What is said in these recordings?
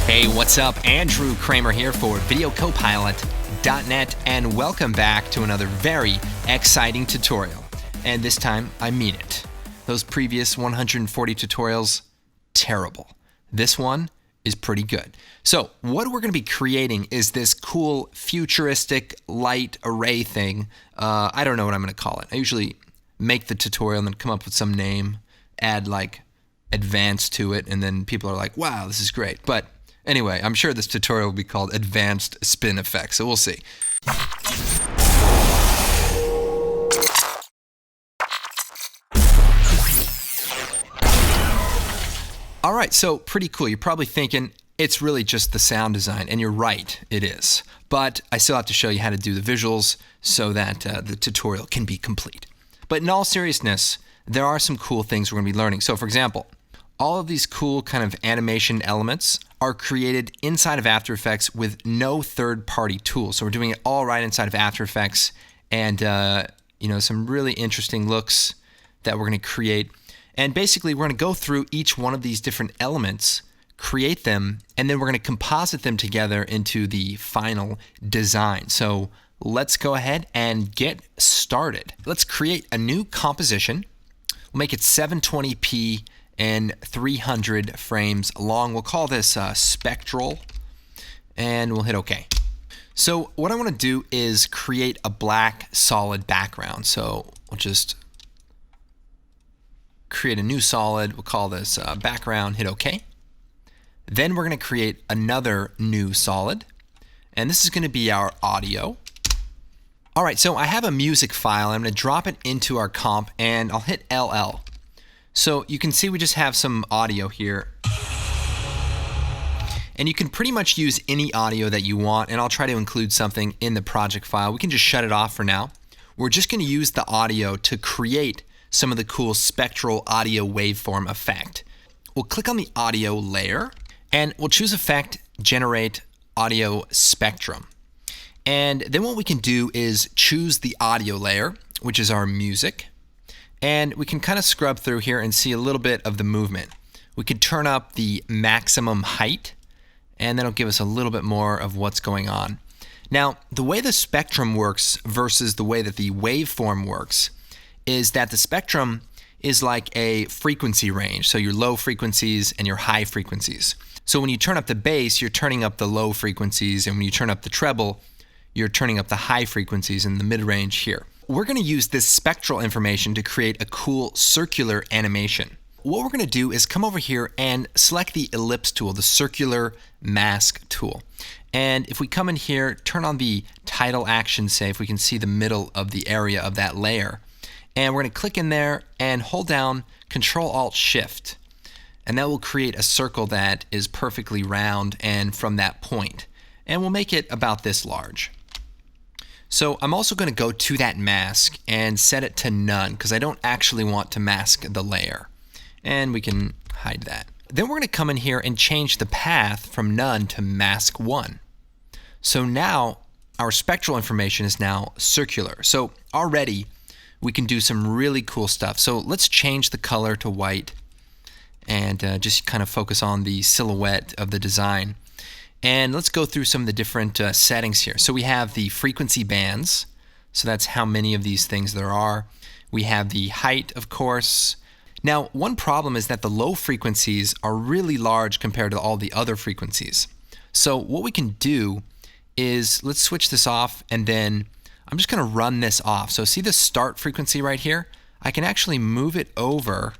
Hey, what's up? Andrew Kramer here for VideoCopilot.net, and welcome back to another very exciting tutorial. And this time, I mean it. Those previous 140 tutorials, terrible. This one is pretty good. So what we're going to be creating is this cool futuristic light array thing. I don't know what I'm going to call it. I usually make the tutorial and then come up with some name, add like advanced to it, and then people are like, wow, this is great. But anyway, I'm sure this tutorial will be called Advanced Spin Effect, so we'll see. All right, so pretty cool. You're probably thinking it's really just the sound design, and you're right, it is. But I still have to show you how to do the visuals so that the tutorial can be complete. But in all seriousness, there are some cool things we're going to be learning. So for example, all of these cool kind of animation elements are created inside of After Effects with no third-party tools. So we're doing it all right inside of After Effects, and some really interesting looks that we're going to create. And basically, we're going to go through each one of these different elements, create them, and then we're going to composite them together into the final design. So let's go ahead and get started. Let's create a new composition. We'll make it 720p and 300 frames long. We'll call this spectral, and we'll hit OK. So what I want to do is create a black solid background. So we'll just create a new solid. We'll call this background, hit OK. Then we're going to create another new solid, and this is going to be our audio. All right, so I have a music file. I'm going to drop it into our comp, and I'll hit LL. So you can see we just have some audio here. And you can pretty much use any audio that you want, and I'll try to include something in the project file. We can just shut it off for now. We're just going to use the audio to create some of the cool spectral audio waveform effect. We'll click on the audio layer, and we'll choose Effect, Generate Audio Spectrum. And then what we can do is choose the audio layer, which is our music. And we can kind of scrub through here and see a little bit of the movement. We could turn up the maximum height, and that'll give us a little bit more of what's going on. Now, the way the spectrum works versus the way that the waveform works is that the spectrum is like a frequency range. So your low frequencies and your high frequencies. So when you turn up the bass, you're turning up the low frequencies, and when you turn up the treble, you're turning up the high frequencies in the mid-range here. We're going to use this spectral information to create a cool circular animation. What we're going to do is come over here and select the ellipse tool, the circular mask tool. And if we come in here, turn on the title action safe, we can see the middle of the area of that layer. And we're going to click in there and hold down Control-Alt-Shift. And that will create a circle that is perfectly round and from that point. And we'll make it about this large. So I'm also going to go to that mask and set it to none because I don't actually want to mask the layer. And we can hide that. Then we're going to come in here and change the path from none to mask 1. So now our spectral information is now circular. So already we can do some really cool stuff. So let's change the color to white and just kind of focus on the silhouette of the design. And let's go through some of the different settings here. So we have the frequency bands. So that's how many of these things there are. We have the height, of course. Now, one problem is that the low frequencies are really large compared to all the other frequencies. So what we can do is let's switch this off, and then I'm just going to run this off. So see the start frequency right here? I can actually move it over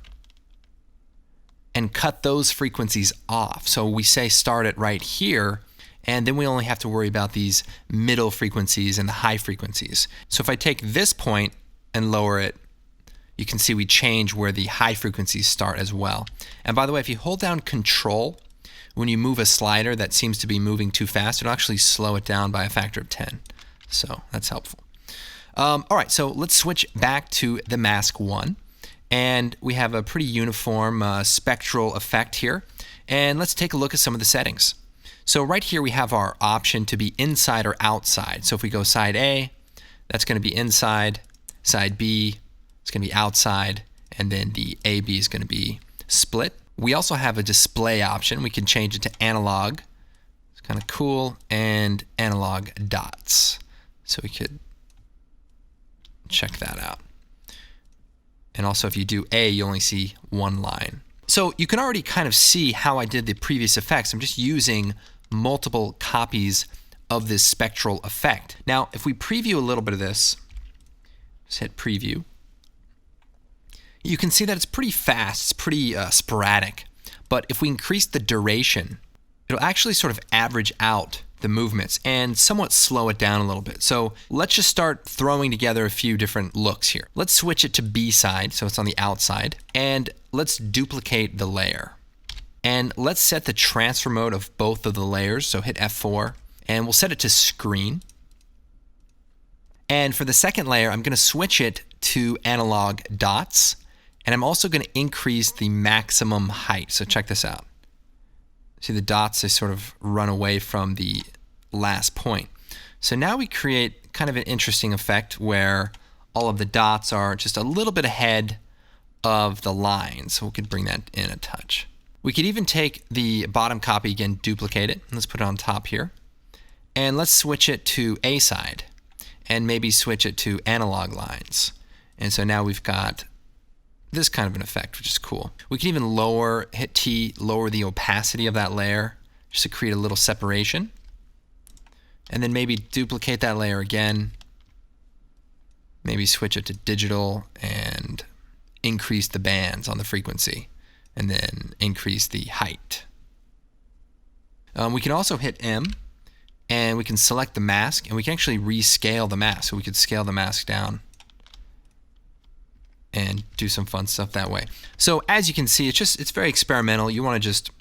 and cut those frequencies off. So we say start it right here, and then we only have to worry about these middle frequencies and the high frequencies. So if I take this point and lower it, you can see we change where the high frequencies start as well. And by the way, if you hold down Control, when you move a slider that seems to be moving too fast, it'll actually slow it down by a factor of 10. So that's helpful. All right, so let's switch back to the mask 1. And we have a pretty uniform spectral effect here. And let's take a look at some of the settings. So right here we have our option to be inside or outside. So if we go side A, that's going to be inside. Side B, it's going to be outside. And then the AB is going to be split. We also have a display option. We can change it to analog kind of cool, and analog dots. So we could check that out. And also if you do A, you only see one line. So you can already kind of see how I did the previous effects. I'm just using multiple copies of this spectral effect. Now, if we preview a little bit of this, just hit preview, you can see that it's pretty fast, it's pretty sporadic. But if we increase the duration, it'll actually sort of average out the movements and somewhat slow it down a little bit. So let's just start throwing together a few different looks here. Let's switch it to B side, so it's on the outside, and let's duplicate the layer. And let's set the transfer mode of both of the layers, so hit F4, and we'll set it to screen. And for the second layer, I'm going to switch it to analog dots, and I'm also going to increase the maximum height. So check this out. See the dots, they sort of run away from the last point. So now we create kind of an interesting effect where all of the dots are just a little bit ahead of the lines. So we could bring that in a touch. We could even take the bottom copy again, duplicate it. Let's put it on top here. And let's switch it to A side and maybe switch it to analog lines. And so now we've got this kind of an effect, which is cool. We can even hit T, lower the opacity of that layer just to create a little separation. And then maybe duplicate that layer again. Maybe switch it to digital and increase the bands on the frequency and then increase the height. We can also hit M and we can select the mask and we can actually rescale the mask. So we could scale the mask down and do some fun stuff that way. So as you can see, it's very experimental. You want to just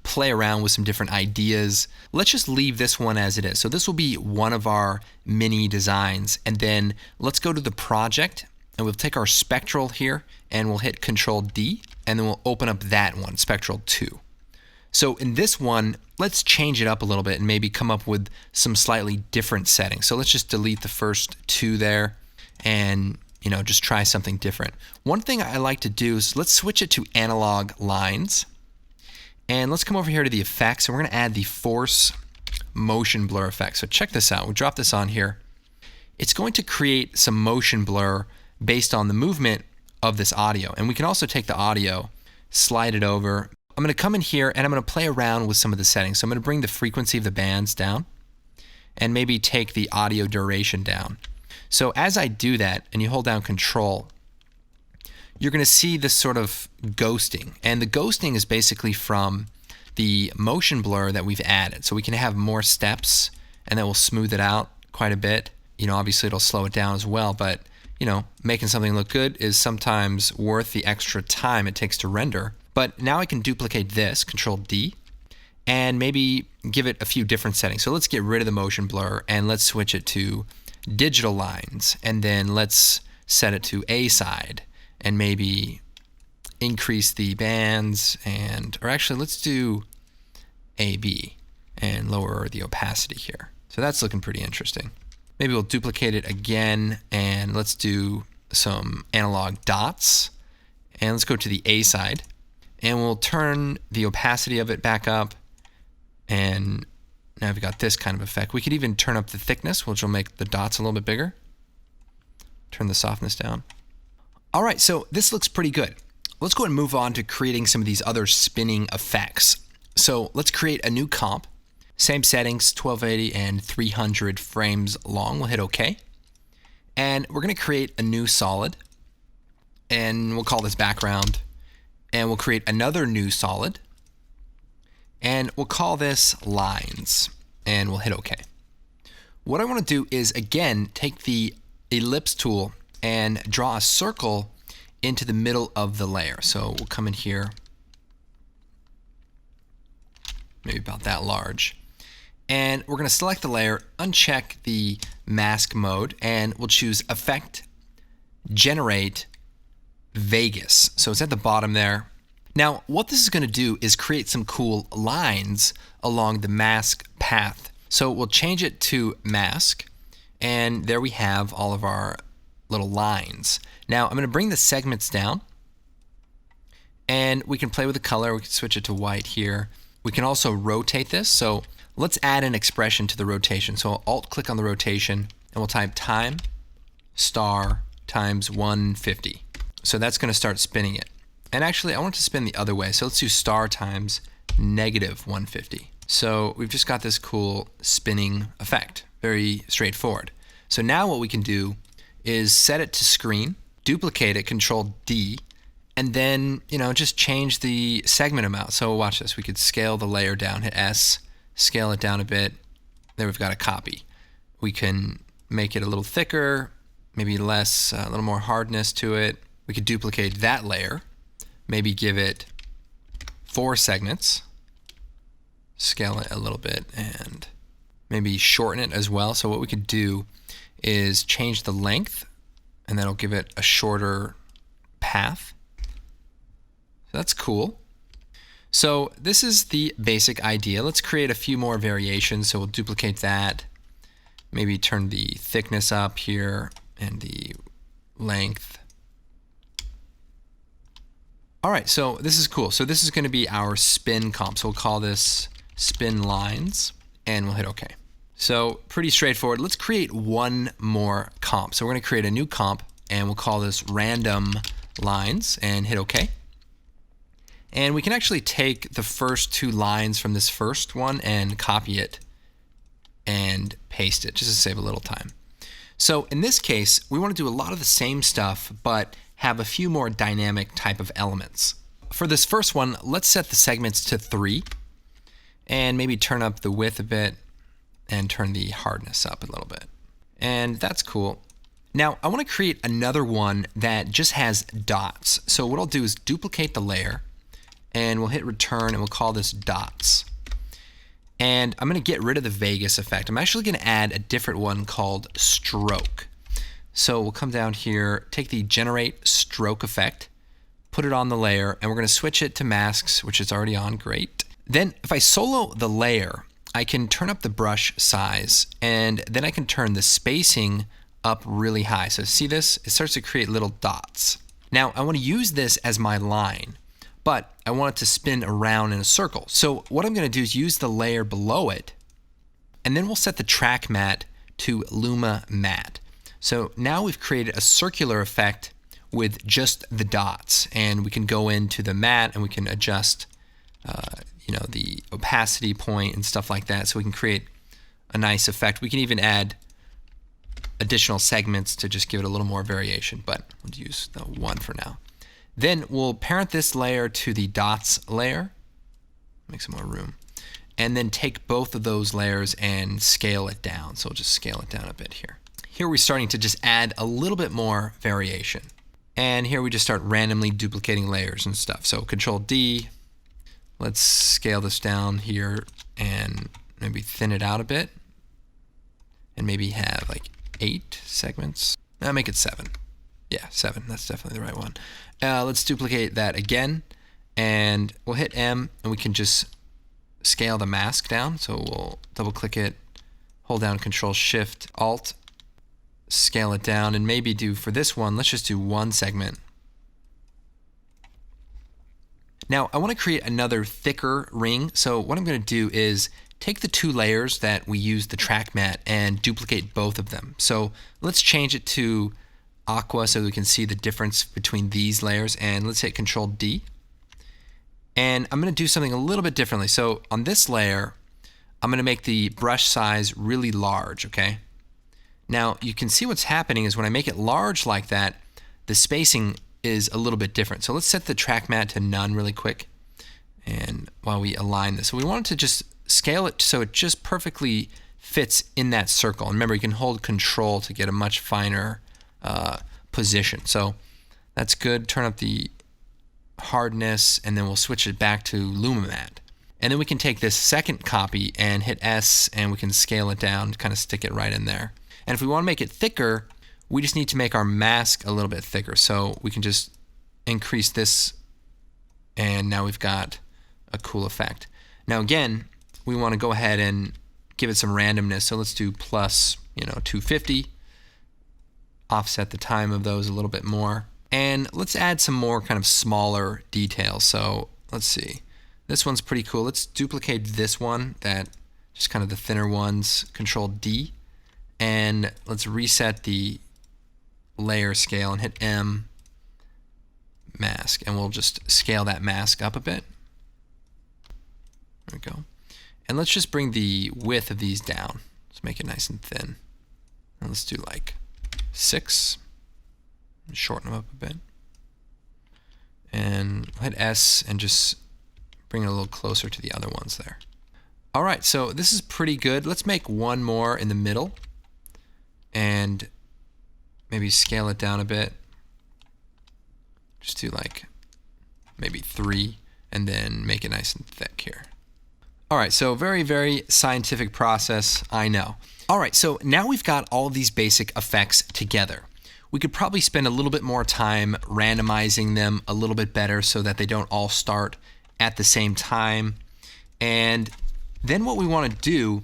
play around with some different ideas. Let's just leave this one as it is. So this will be one of our mini designs. And then let's go to the project and we'll take our spectral here and we'll hit Control D and then we'll open up that one, spectral 2. So in this one, let's change it up a little bit and maybe come up with some slightly different settings. So let's just delete the first 2 there and just try something different. One thing I like to do is let's switch it to analog lines. And let's come over here to the effects and we're going to add the force motion blur effect. So check this out. We'll drop this on here. It's going to create some motion blur based on the movement of this audio. And we can also take the audio, slide it over. I'm going to come in here and I'm going to play around with some of the settings. So I'm going to bring the frequency of the bands down and maybe take the audio duration down. So as I do that and you hold down Control, you're going to see this sort of ghosting. And the ghosting is basically from the motion blur that we've added. So we can have more steps and then we'll smooth it out quite a bit. Obviously it'll slow it down as well, but making something look good is sometimes worth the extra time it takes to render. But now I can duplicate this, Control D, and maybe give it a few different settings. So let's get rid of the motion blur and let's switch it to digital lines, and then let's set it to A side and maybe increase the bands or actually let's do AB and lower the opacity here. So that's looking pretty interesting. Maybe we'll duplicate it again and let's do some analog dots and let's go to the A side and we'll turn the opacity of it back up and now we've got this kind of effect. We could even turn up the thickness, which will make the dots a little bit bigger. Turn the softness down. All right, so this looks pretty good. Let's go and move on to creating some of these other spinning effects. So let's create a new comp. Same settings, 1280 and 300 frames long. We'll hit OK. And we're going to create a new solid. And we'll call this background. And we'll create another new solid. And we'll call this lines, and we'll hit OK. What I want to do is, again, take the ellipse tool and draw a circle into the middle of the layer. So we'll come in here, maybe about that large. And we're going to select the layer, uncheck the mask mode, and we'll choose Effect, Generate, Vegas. So it's at the bottom there. Now, what this is going to do is create some cool lines along the mask path. So we'll change it to mask, and there we have all of our little lines. Now, I'm going to bring the segments down, and we can play with the color. We can switch it to white here. We can also rotate this. So let's add an expression to the rotation. So I'll alt-click on the rotation, and we'll type time star times 150. So that's going to start spinning it. And actually, I want it to spin the other way. So let's do star times negative 150. So we've just got this cool spinning effect. Very straightforward. So now what we can do is set it to screen, duplicate it, Control D, and then, just change the segment amount. So watch this. We could scale the layer down, hit S, scale it down a bit. There we've got a copy. We can make it a little thicker, maybe less, a little more hardness to it. We could duplicate that layer, maybe give it 4 segments, scale it a little bit, and maybe shorten it as well. So what we could do is change the length, and that'll give it a shorter path. So that's cool. So this is the basic idea. Let's create a few more variations. So we'll duplicate that, maybe turn the thickness up here and the length. All right, so this is cool. So this is going to be our spin comp. So we'll call this spin lines, and we'll hit OK. So pretty straightforward. Let's create one more comp. So we're going to create a new comp, and we'll call this random lines, and hit OK. And we can actually take the first 2 lines from this first one and copy it and paste it just to save a little time. So in this case, we want to do a lot of the same stuff, but have a few more dynamic type of elements. For this first one, let's set the segments to 3 and maybe turn up the width a bit and turn the hardness up a little bit. And that's cool. Now I want to create another one that just has dots. So what I'll do is duplicate the layer, and we'll hit return, and we'll call this dots. And I'm going to get rid of the Vegas effect. I'm actually going to add a different one called stroke. So we'll come down here, take the generate stroke effect, put it on the layer, and we're going to switch it to masks, which is already on. Great. Then if I solo the layer, I can turn up the brush size, and then I can turn the spacing up really high. So see this? It starts to create little dots. Now I want to use this as my line, but I want it to spin around in a circle. So what I'm going to do is use the layer below it, and then we'll set the track matte to Luma matte. So now we've created a circular effect with just the dots, and we can go into the matte and we can adjust the opacity point and stuff like that, so we can create a nice effect. We can even add additional segments to just give it a little more variation, but we'll use the 1 for now. Then we'll parent this layer to the dots layer, make some more room, and then take both of those layers and scale it down. So we'll just scale it down a bit here. Here we're starting to just add a little bit more variation. And here we just start randomly duplicating layers and stuff. So Control D, let's scale this down here and maybe thin it out a bit. And maybe have like 8 segments. I'll make it 7. Yeah, 7, that's definitely the right one. Let's duplicate that again, and we'll hit M, and we can just scale the mask down. So we'll double click it, hold down Control Shift Alt, scale it down, and maybe do for this one, let's just do 1 segment. Now I want to create another thicker ring. So what I'm going to do is take the 2 layers that we used the track matte and duplicate both of them. So let's change it to aqua so we can see the difference between these layers, and let's hit Control D. And I'm going to do something a little bit differently. So on this layer, I'm going to make the brush size really large, okay? Now you can see what's happening is when I make it large like that, the spacing is a little bit different. So let's set the track matte to none really quick, and while we align this. So we want it to just scale it so it just perfectly fits in that circle. And remember, you can hold Control to get a much finer position. So that's good. Turn up the hardness, and then we'll switch it back to Luma matte. And then we can take this second copy and hit S, and we can scale it down, kind of stick it right in there. And if we want to make it thicker, we just need to make our mask a little bit thicker. So we can just increase this, and now we've got a cool effect. Now again, we want to go ahead and give it some randomness. So let's do plus 250. Offset the time of those a little bit more. And let's add some more kind of smaller details. So let's see. This one's pretty cool. Let's duplicate this one that just kind of the thinner ones, Control D. And let's reset the layer scale and hit M, mask, and we'll just scale that mask up a bit. There we go. And let's just bring the width of these down. Let's make it nice and thin. And let's do like 6. Shorten them up a bit. And hit S and just bring it a little closer to the other ones there. All right, so this is pretty good. Let's make one more in the middle and maybe scale it down a bit. Just do like maybe 3 and then make it nice and thick here. All right, so very, very scientific process, I know. All right, so now we've got all of these basic effects together. We could probably spend a little bit more time randomizing them a little bit better so that they don't all start at the same time. And then what we want to do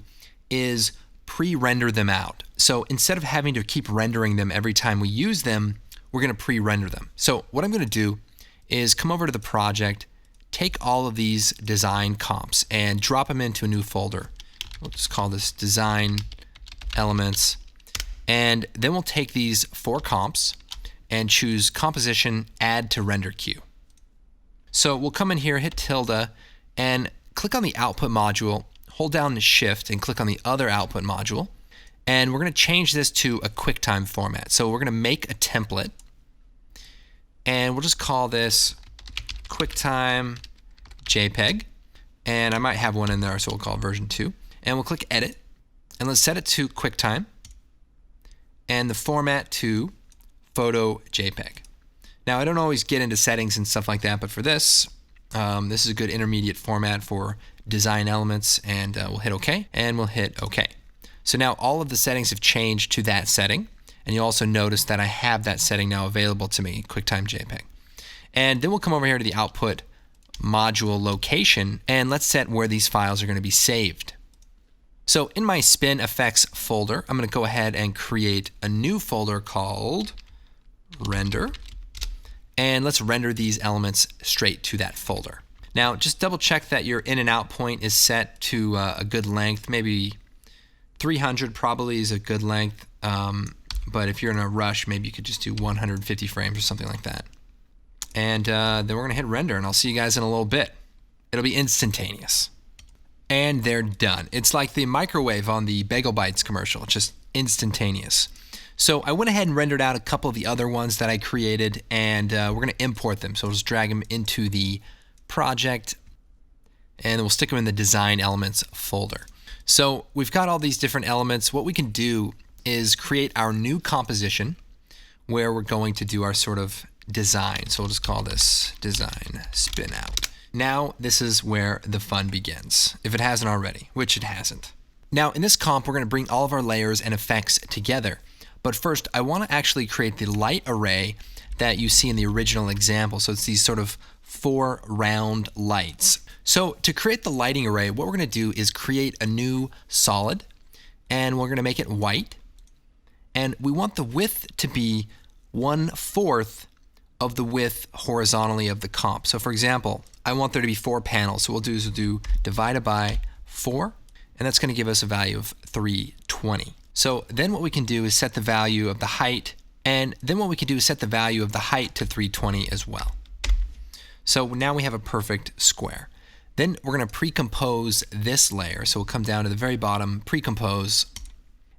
is pre-render them out. So instead of having to keep rendering them every time we use them, we're going to pre-render them. So what I'm going to do is come over to the project, take all of these design comps and drop them into a new folder. We'll just call this design elements. And then we'll take these 4 comps and choose composition, add to render queue. So we'll come in here, hit tilde, and click on the output module, hold down the shift and click on the other output module. And we're going to change this to a QuickTime format. So we're going to make a template and we'll just call this QuickTime JPEG. And I might have one in there, so we'll call it version 2. And we'll click edit and let's set it to QuickTime and the format to photo JPEG. Now I don't always get into settings and stuff like that, but for this, this is a good intermediate format for design elements, and we'll hit OK and we'll hit OK. So now all of the settings have changed to that setting, and you'll also notice that I have that setting now available to me, QuickTime JPEG. And then we'll come over here to the output module location and let's set where these files are going to be saved. So in my spin effects folder, I'm going to go ahead and create a new folder called render. And let's render these elements straight to that folder. Now just double check that your in and out point is set to a good length. Maybe 300 probably is a good length. But if you're in a rush, maybe you could just do 150 frames or something like that. And then we're going to hit render, and I'll see you guys in a little bit. It'll be instantaneous. And they're done. It's like the microwave on the Bagel Bites commercial. It's just instantaneous. So I went ahead and rendered out a couple of the other ones that I created, and we're going to import them. So we'll just drag them into the project, and then we'll stick them in the design elements folder. So we've got all these different elements. What we can do is create our new composition where we're going to do our sort of design. So we'll just call this design spin out. Now this is where the fun begins, if it hasn't already, which it hasn't. Now in this comp, we're going to bring all of our layers and effects together. But first, I want to actually create the light array that you see in the original example. So it's these sort of 4 round lights. So to create the lighting array, what we're going to do is create a new solid, and we're going to make it white. And we want the width to be 1/4 of the width horizontally of the comp. So for example, I want there to be 4 panels. So what we'll do is we'll do divided by 4, and that's going to give us a value of 320. So then what we can do is set the value of the height, and then what we can do is set the value of the height to 320 as well. So now we have a perfect square. Then we're going to pre-compose this layer. So we'll come down to the very bottom, pre-compose,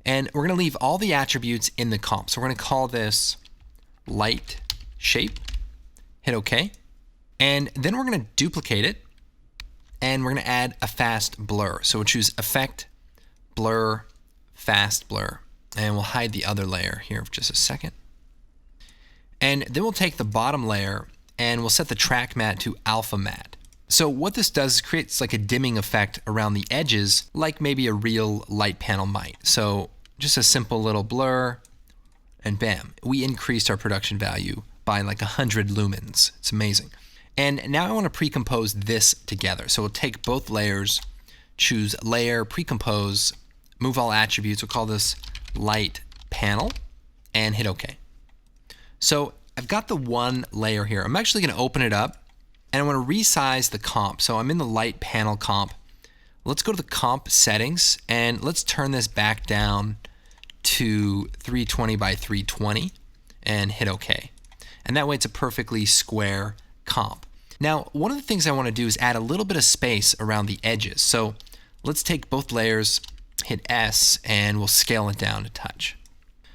and we're going to leave all the attributes in the comp. So we're going to call this light shape, hit OK, and then we're going to duplicate it, and we're going to add a fast blur. So we'll choose effect, blur, fast blur, and we'll hide the other layer here for just a second. And then we'll take the bottom layer and we'll set the track matte to alpha matte. So what this does is creates like a dimming effect around the edges, like maybe a real light panel might. So just a simple little blur, and bam, we increased our production value by like 100 lumens. It's amazing. And now I want to pre-compose this together. So we'll take both layers, choose layer, pre-compose, move all attributes. We'll call this light panel and hit OK. So I've got the one layer here. I'm actually going to open it up and I want to resize the comp. So I'm in the light panel comp, let's go to the comp settings and let's turn this back down to 320 by 320 and hit OK. And that way it's a perfectly square comp. Now, one of the things I want to do is add a little bit of space around the edges. So let's take both layers, hit S, and we'll scale it down a touch.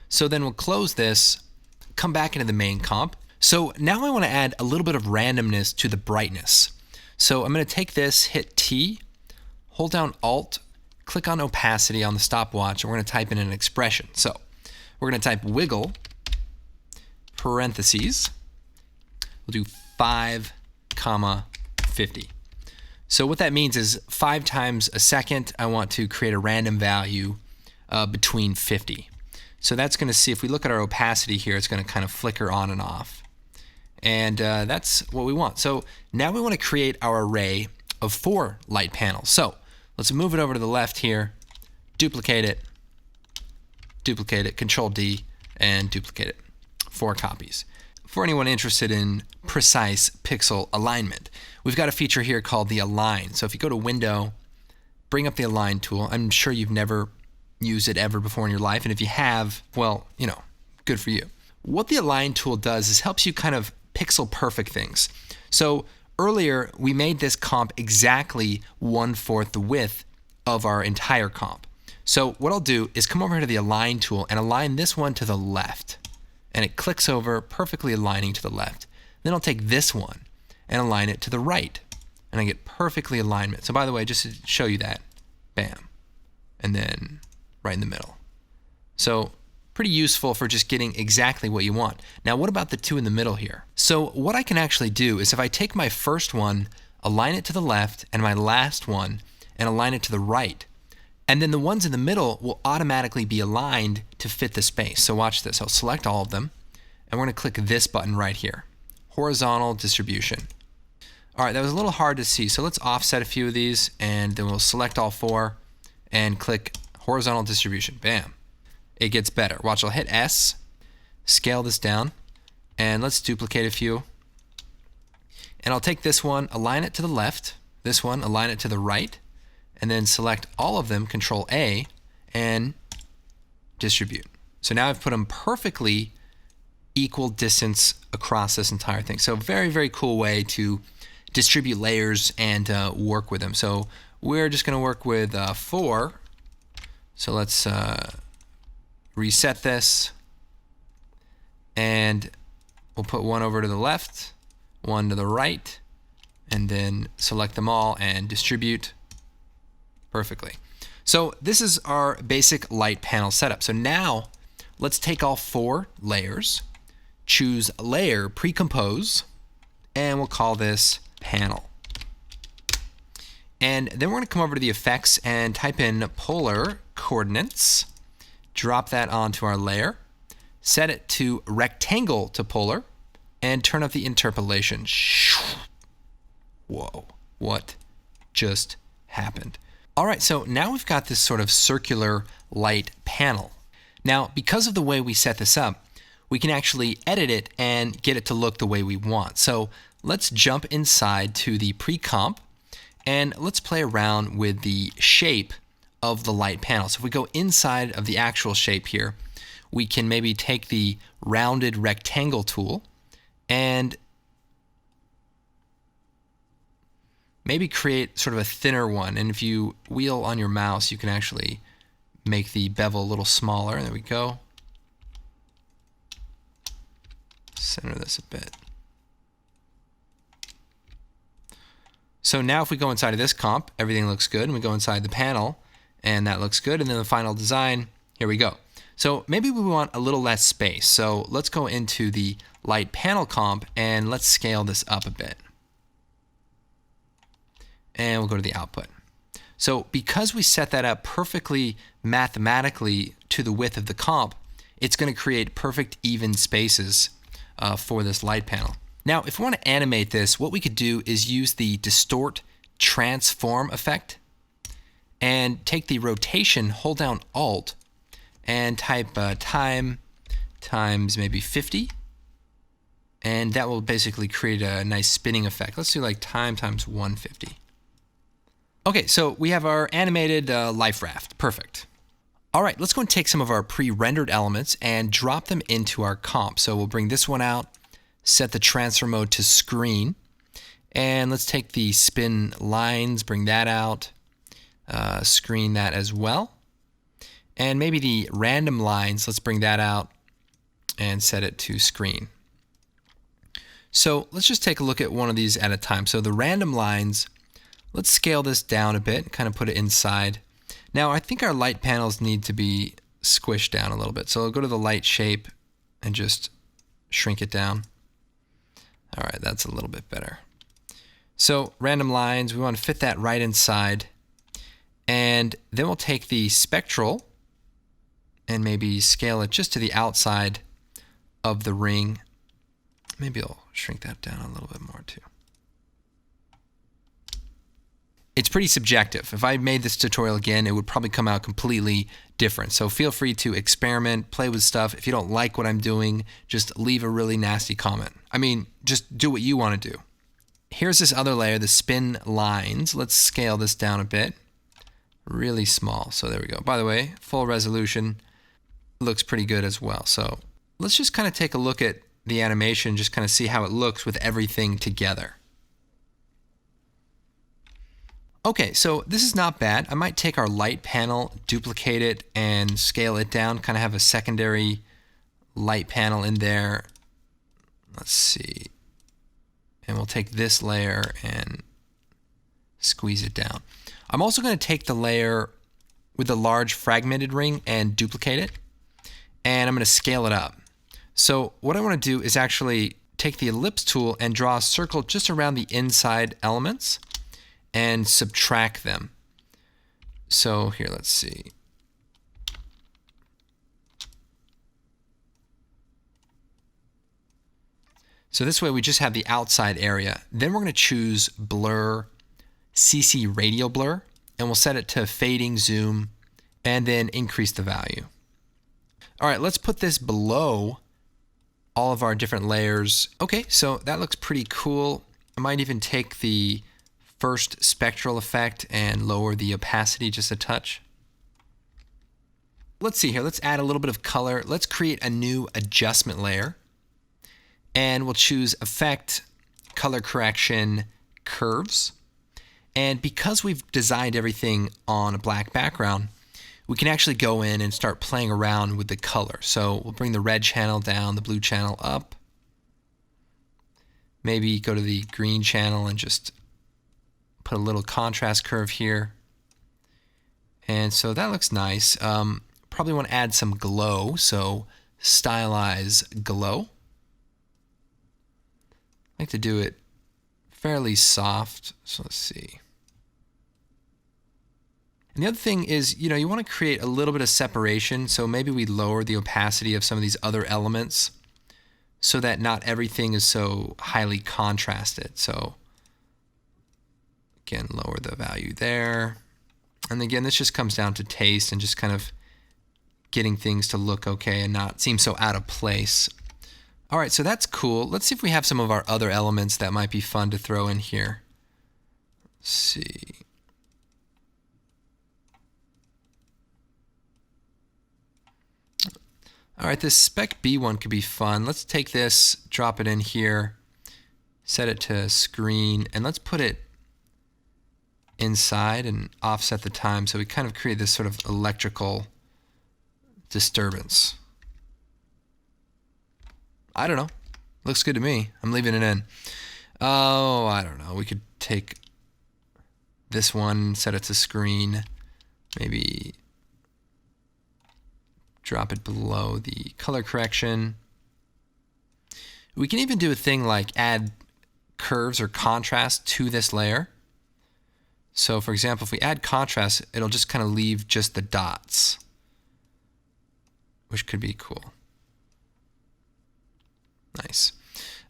So then we'll close this, come back into the main comp. So now I want to add a little bit of randomness to the brightness. So I'm going to take this, hit T, hold down Alt, click on opacity on the stopwatch, and we're going to type in an expression. So we're going to type wiggle, parentheses, we'll do 5, 50. So what that means is 5 times a second, I want to create a random value between 50. So that's going to see, if we look at our opacity here, it's going to kind of flicker on and off. And that's what we want. So now we want to create our array of 4 light panels. So let's move it over to the left here, duplicate it, Control D, and duplicate it. 4 copies. For anyone interested in precise pixel alignment, we've got a feature here called the Align. So if you go to Window, bring up the Align tool. I'm sure you've never used it ever before in your life, and if you have, well, you know, good for you. What the Align tool does is helps you kind of pixel perfect things. So earlier we made this comp exactly 1/4 the width of our entire comp. So what I'll do is come over here to the Align tool and align this one to the left. And it clicks over, perfectly aligning to the left. Then I'll take this one and align it to the right. And I get perfectly alignment. So by the way, just to show you that, bam. And then right in the middle. So pretty useful for just getting exactly what you want. Now what about the 2 in the middle here? So what I can actually do is if I take my first one, align it to the left, and my last one, and align it to the right, and then the ones in the middle will automatically be aligned to fit the space. So watch this. I'll select all of them, and we're going to click this button right here, horizontal distribution. All right, that was a little hard to see, so let's offset a few of these, and then we'll select all 4 and click horizontal distribution. Bam. It gets better. Watch, I'll hit S, scale this down, and let's duplicate a few. And I'll take this one, align it to the left, this one, align it to the right, and then select all of them, Control A, and distribute. So now I've put them perfectly equal distance across this entire thing. So very, very cool way to distribute layers and work with them. So we're just going to work with 4. So let's reset this, and we'll put one over to the left, one to the right, and then select them all and distribute perfectly. So this is our basic light panel setup. So now let's take all 4 layers, choose layer, pre-compose, and we'll call this panel. And then we're going to come over to the effects and type in polar coordinates, drop that onto our layer, set it to rectangle to polar, and turn up the interpolation. Whoa, what just happened? All right, so now we've got this sort of circular light panel. Now, because of the way we set this up, we can actually edit it and get it to look the way we want. So let's jump inside to the pre-comp, and let's play around with the shape of the light panel. So if we go inside of the actual shape here, we can maybe take the rounded rectangle tool and maybe create sort of a thinner one. And if you wheel on your mouse, you can actually make the bevel a little smaller. There we go. Center this a bit. So now if we go inside of this comp, everything looks good, and we go inside the panel, and that looks good, and then the final design, here we go. So maybe we want a little less space. So let's go into the light panel comp, and let's scale this up a bit. And we'll go to the output. So because we set that up perfectly mathematically to the width of the comp, it's going to create perfect even spaces for this light panel. Now, if we want to animate this, what we could do is use the distort transform effect and take the rotation, hold down Alt, and type time times maybe 50, and that will basically create a nice spinning effect. Let's do like time times 150. Okay, so we have our animated life raft. Perfect. All right, let's go and take some of our pre-rendered elements and drop them into our comp. So we'll bring this one out, set the transfer mode to screen, and let's take the spin lines, bring that out, screen that as well. And maybe the random lines, let's bring that out and set it to screen. So let's just take a look at one of these at a time. So the random lines, let's scale this down a bit, kind of put it inside. Now I think our light panels need to be squished down a little bit. So I'll go to the light shape and just shrink it down. All right, that's a little bit better. So random lines, we want to fit that right inside. And then we'll take the spectral and maybe scale it just to the outside of the ring. Maybe I'll shrink that down a little bit more too. It's pretty subjective. If I made this tutorial again, it would probably come out completely different. So feel free to experiment, play with stuff. If you don't like what I'm doing, just leave a really nasty comment. I mean, just do what you want to do. Here's this other layer, the spin lines. Let's scale this down a bit. Really small. So there we go. By the way, full resolution looks pretty good as well. So let's just kind of take a look at the animation, just kind of see how it looks with everything together. Okay, so this is not bad. I might take our light panel, duplicate it, and scale it down, kind of have a secondary light panel in there. Let's see. And we'll take this layer and squeeze it down. I'm also going to take the layer with the large fragmented ring and duplicate it. And I'm going to scale it up. So what I want to do is actually take the ellipse tool and draw a circle just around the inside elements and subtract them. So here, let's see. So this way we just have the outside area. Then we're going to choose blur, CC radial blur, and we'll set it to fading zoom and then increase the value. All right, let's put this below all of our different layers. Okay, so that looks pretty cool. I might even take the first spectral effect and lower the opacity just a touch. Let's see here, let's add a little bit of color. Let's create a new adjustment layer. And we'll choose Effect, Color Correction, Curves. And because we've designed everything on a black background, we can actually go in and start playing around with the color. So we'll bring the red channel down, the blue channel up. Maybe go to the green channel and just put a little contrast curve here. And so that looks nice. Probably want to add some glow, so stylize glow. I like to do it fairly soft, so let's see. And the other thing is, you want to create a little bit of separation, so maybe we lower the opacity of some of these other elements so that not everything is so highly contrasted. So again, lower the value there. And again, this just comes down to taste and just kind of getting things to look okay and not seem so out of place. All right, so that's cool. Let's see if we have some of our other elements that might be fun to throw in here. Let's see. All right, this spec B one could be fun. Let's take this, drop it in here, set it to screen, and let's put it inside and offset the time so we kind of create this sort of electrical disturbance. I don't know. Looks good to me. I'm leaving it in. Oh, I don't know. We could take this one, set it to screen, maybe drop it below the color correction. We can even do a thing like add curves or contrast to this layer. So for example, if we add contrast, it'll just kind of leave just the dots, which could be cool. Nice.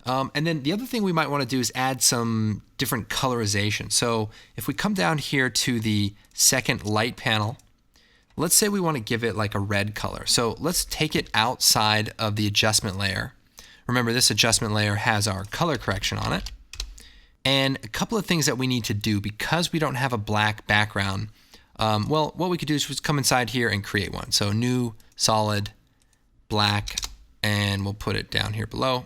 And then the other thing we might want to do is add some different colorization. So if we come down here to the second light panel, let's say we want to give it like a red color. So let's take it outside of the adjustment layer. Remember, this adjustment layer has our color correction on it. And a couple of things that we need to do because we don't have a black background. Well, what we could do is just come inside here and create one. So new, solid, black, and we'll put it down here below.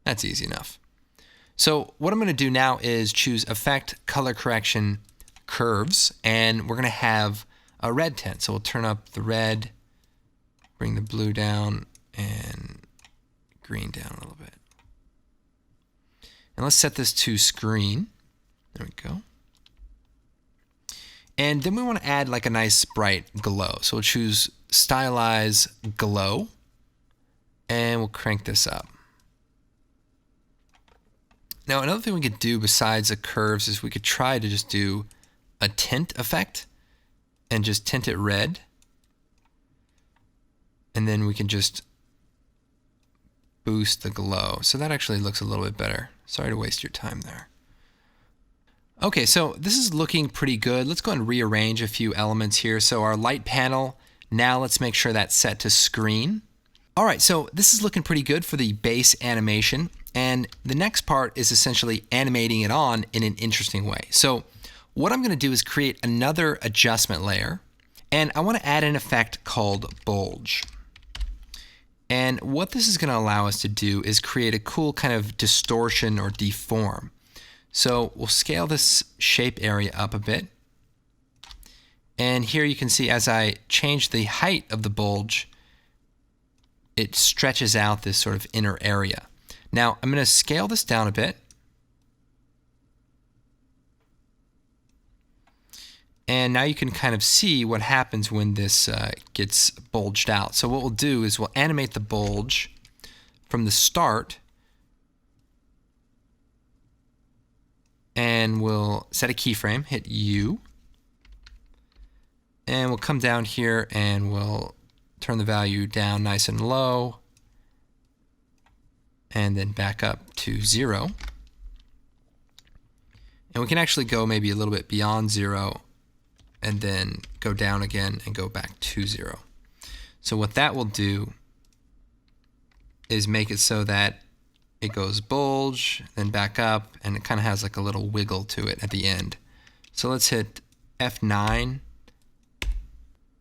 That's easy enough. So what I'm going to do now is choose Effect, Color Correction, Curves, and we're going to have a red tint. So we'll turn up the red, bring the blue down, and green down a little bit. And let's set this to screen. There we go. And then we want to add like a nice bright glow. So we'll choose Stylize Glow, and we'll crank this up. Now, another thing we could do besides the curves is we could try to just do a tint effect and just tint it red. And then we can just boost the glow. So that actually looks a little bit better. Sorry to waste your time there. Okay, so this is looking pretty good. Let's go and rearrange a few elements here. So our light panel, now let's make sure that's set to screen. All right, so this is looking pretty good for the base animation. And the next part is essentially animating it on in an interesting way. So what I'm going to do is create another adjustment layer. And I want to add an effect called bulge. And what this is going to allow us to do is create a cool kind of distortion or deform. So we'll scale this shape area up a bit. And here you can see as I change the height of the bulge, it stretches out this sort of inner area. Now I'm going to scale this down a bit. And now you can kind of see what happens when this gets bulged out. So what we'll do is we'll animate the bulge from the start. And we'll set a keyframe, hit U. And we'll come down here and we'll turn the value down nice and low. And then back up to 0. And we can actually go maybe a little bit beyond 0 and then go down again and go back to 0. So what that will do is make it so that it goes bulge, then back up, and it kind of has like a little wiggle to it at the end. So let's hit F9.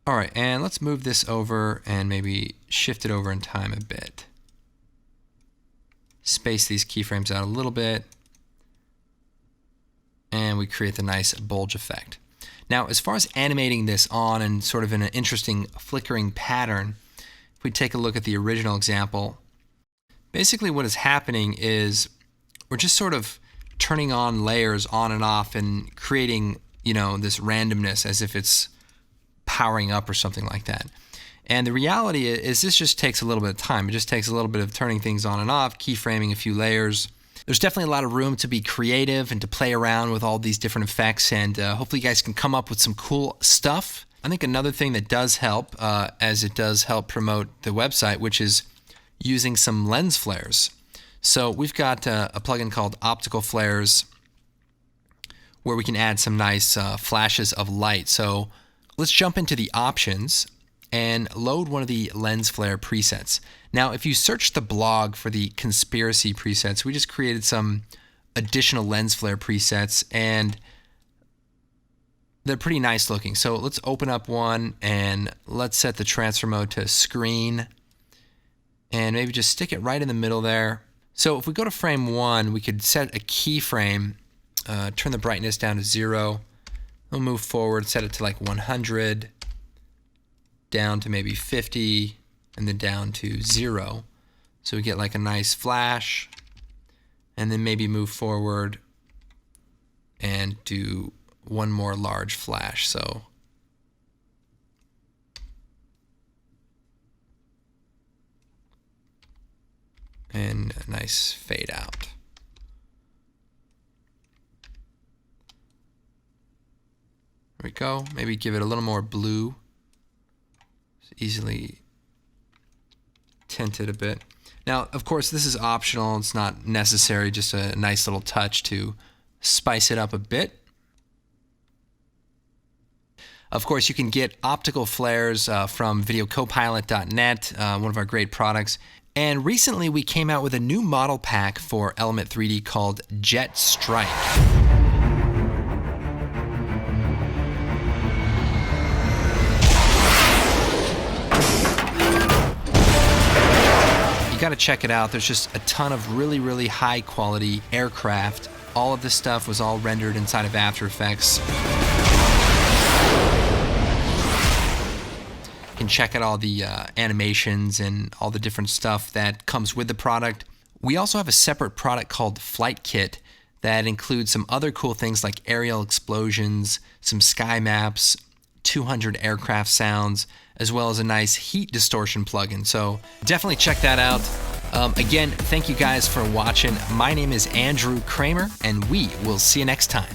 All right, and let's move this over and maybe shift it over in time a bit. Space these keyframes out a little bit. And we create the nice bulge effect. Now, as far as animating this on and sort of in an interesting flickering pattern, if we take a look at the original example, basically what is happening is we're just sort of turning on layers on and off and creating, this randomness as if it's powering up or something like that. And the reality is this just takes a little bit of time. It just takes a little bit of turning things on and off, keyframing a few layers. There's definitely a lot of room to be creative and to play around with all these different effects, and hopefully you guys can come up with some cool stuff. I think another thing that does help, as it does help promote the website, which is using some lens flares. So we've got a plugin called Optical Flares where we can add some nice flashes of light. So let's jump into the options and load one of the lens flare presets. Now, if you search the blog for the conspiracy presets, we just created some additional lens flare presets and they're pretty nice looking. So let's open up one and let's set the transfer mode to screen and maybe just stick it right in the middle there. So if we go to frame 1, we could set a keyframe, turn the brightness down to 0. We'll move forward, set it to like 100, down to maybe 50, and then down to 0. So we get like a nice flash, and then maybe move forward and do one more large flash. So and a nice fade out. There we go. Maybe give it a little more blue. It's easily tinted a bit. Now, of course, this is optional. It's not necessary, just a nice little touch to spice it up a bit. Of course, you can get optical flares from videocopilot.net, one of our great products. And recently we came out with a new model pack for Element 3D called Jet Strike. You gotta check it out. There's just a ton of really high quality aircraft. All of this stuff was all rendered inside of After Effects. You can check out all the animations and all the different stuff that comes with the product. We also have a separate product called Flight Kit that includes some other cool things like aerial explosions, some sky maps, 200 aircraft sounds, as well as a nice heat distortion plugin. So definitely check that out. Again, thank you guys for watching. My name is Andrew Kramer, and we will see you next time.